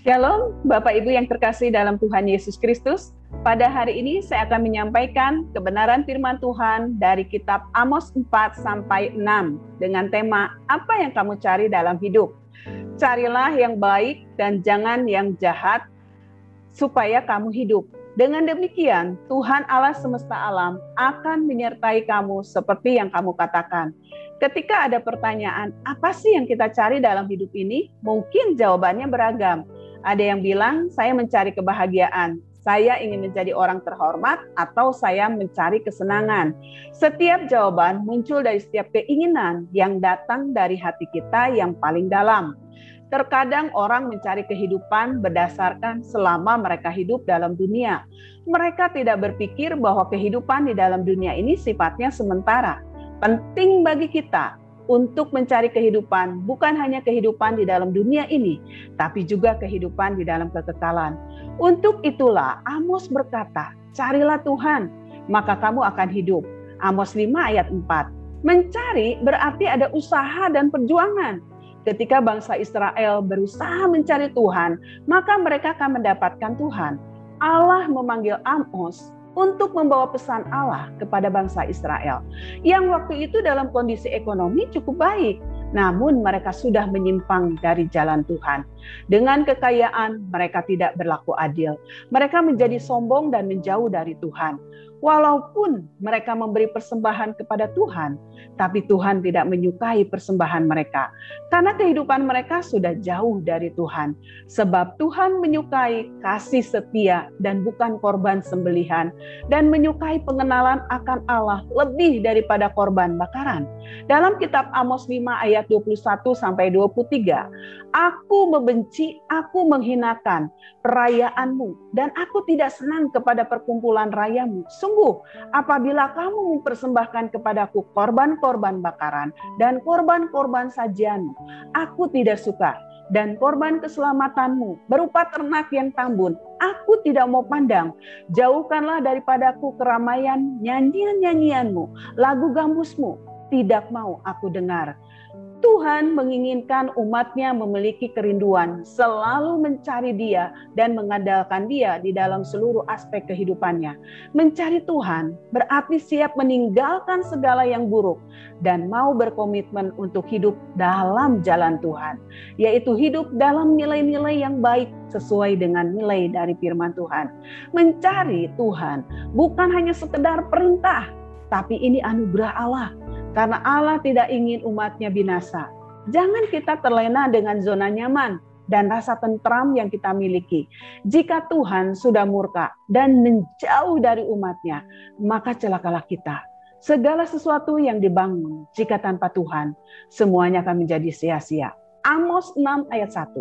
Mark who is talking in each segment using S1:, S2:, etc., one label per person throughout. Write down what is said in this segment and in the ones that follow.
S1: Shalom, Bapak Ibu yang terkasih dalam Tuhan Yesus Kristus. Pada hari ini saya akan menyampaikan kebenaran firman Tuhan dari kitab Amos 4 sampai 6 dengan tema apa yang kamu cari dalam hidup. Carilah yang baik dan jangan yang jahat supaya kamu hidup. Dengan demikian, Tuhan Allah semesta alam akan menyertai kamu seperti yang kamu katakan. Ketika ada pertanyaan, apa sih yang kita cari dalam hidup ini? Mungkin jawabannya beragam. Ada yang bilang, saya mencari kebahagiaan, saya ingin menjadi orang terhormat, atau saya mencari kesenangan. Setiap jawaban muncul dari setiap keinginan yang datang dari hati kita yang paling dalam. Terkadang orang mencari kehidupan berdasarkan selama mereka hidup dalam dunia. Mereka tidak berpikir bahwa kehidupan di dalam dunia ini sifatnya sementara. Penting bagi kita untuk mencari kehidupan, bukan hanya kehidupan di dalam dunia ini, tapi juga kehidupan di dalam kekekalan. Untuk itulah Amos berkata, carilah Tuhan, maka kamu akan hidup. Amos 5 ayat 4. Mencari berarti ada usaha dan perjuangan. Ketika bangsa Israel berusaha mencari Tuhan, maka mereka akan mendapatkan Tuhan. Allah memanggil Amos untuk membawa pesan Allah kepada bangsa Israel yang waktu itu dalam kondisi ekonomi cukup baik, namun mereka sudah menyimpang dari jalan Tuhan. Dengan kekayaan, mereka tidak berlaku adil. Mereka menjadi sombong dan menjauh dari Tuhan. Walaupun mereka memberi persembahan kepada Tuhan, tapi Tuhan tidak menyukai persembahan mereka karena kehidupan mereka sudah jauh dari Tuhan. Sebab Tuhan menyukai kasih setia dan bukan korban sembelihan, dan menyukai pengenalan akan Allah lebih daripada korban bakaran. Dalam kitab Amos 5 ayat 21 sampai 23, aku membenci, aku menghinakan perayaanmu, dan aku tidak senang kepada perkumpulan rayamu. Sungguh, apabila kamu mempersembahkan kepadaku korban-korban bakaran dan korban-korban sajianmu, aku tidak suka. Dan korban keselamatanmu berupa ternak yang tambun, aku tidak mau pandang. Jauhkanlah daripadaku keramaian nyanyian-nyanyianmu, lagu gambusmu, tidak mau aku dengar. Tuhan menginginkan umatnya memiliki kerinduan, selalu mencari Dia dan mengandalkan Dia di dalam seluruh aspek kehidupannya. Mencari Tuhan berarti siap meninggalkan segala yang buruk dan mau berkomitmen untuk hidup dalam jalan Tuhan, yaitu hidup dalam nilai-nilai yang baik sesuai dengan nilai dari firman Tuhan. Mencari Tuhan bukan hanya sekedar perintah, tapi ini anugerah Allah. Karena Allah tidak ingin umatnya binasa. Jangan kita terlena dengan zona nyaman dan rasa tentram yang kita miliki. Jika Tuhan sudah murka dan menjauh dari umatnya, maka celakalah kita. Segala sesuatu yang dibangun jika tanpa Tuhan, semuanya akan menjadi sia-sia. Amos 6 ayat 1.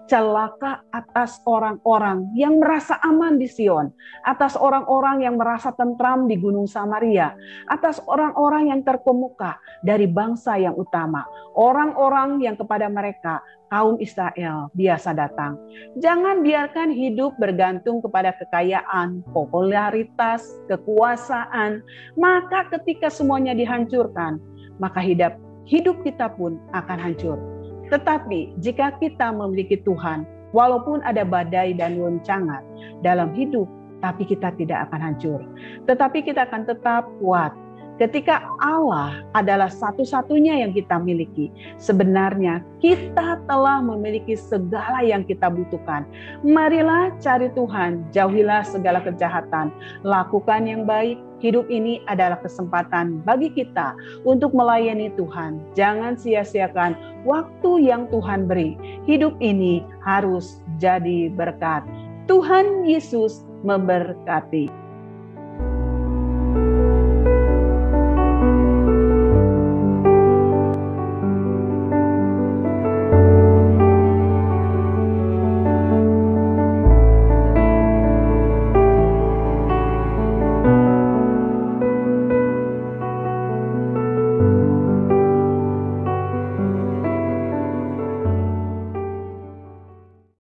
S1: Celaka atas orang-orang yang merasa aman di Sion, atas orang-orang yang merasa tentram di Gunung Samaria, atas orang-orang yang terkemuka dari bangsa yang utama, orang-orang yang kepada mereka kaum Israel biasa datang. Jangan biarkan hidup bergantung kepada kekayaan, popularitas, kekuasaan. Maka ketika semuanya dihancurkan, maka hidup kita pun akan hancur. Tetapi jika kita memiliki Tuhan, walaupun ada badai dan goncangan dalam hidup, tapi kita tidak akan hancur. Tetapi kita akan tetap kuat. Ketika Allah adalah satu-satunya yang kita miliki, sebenarnya kita telah memiliki segala yang kita butuhkan. Marilah cari Tuhan, jauhilah segala kejahatan, lakukan yang baik. Hidup ini adalah kesempatan bagi kita untuk melayani Tuhan. Jangan sia-siakan waktu yang Tuhan beri. Hidup ini harus jadi berkat. Tuhan Yesus memberkati.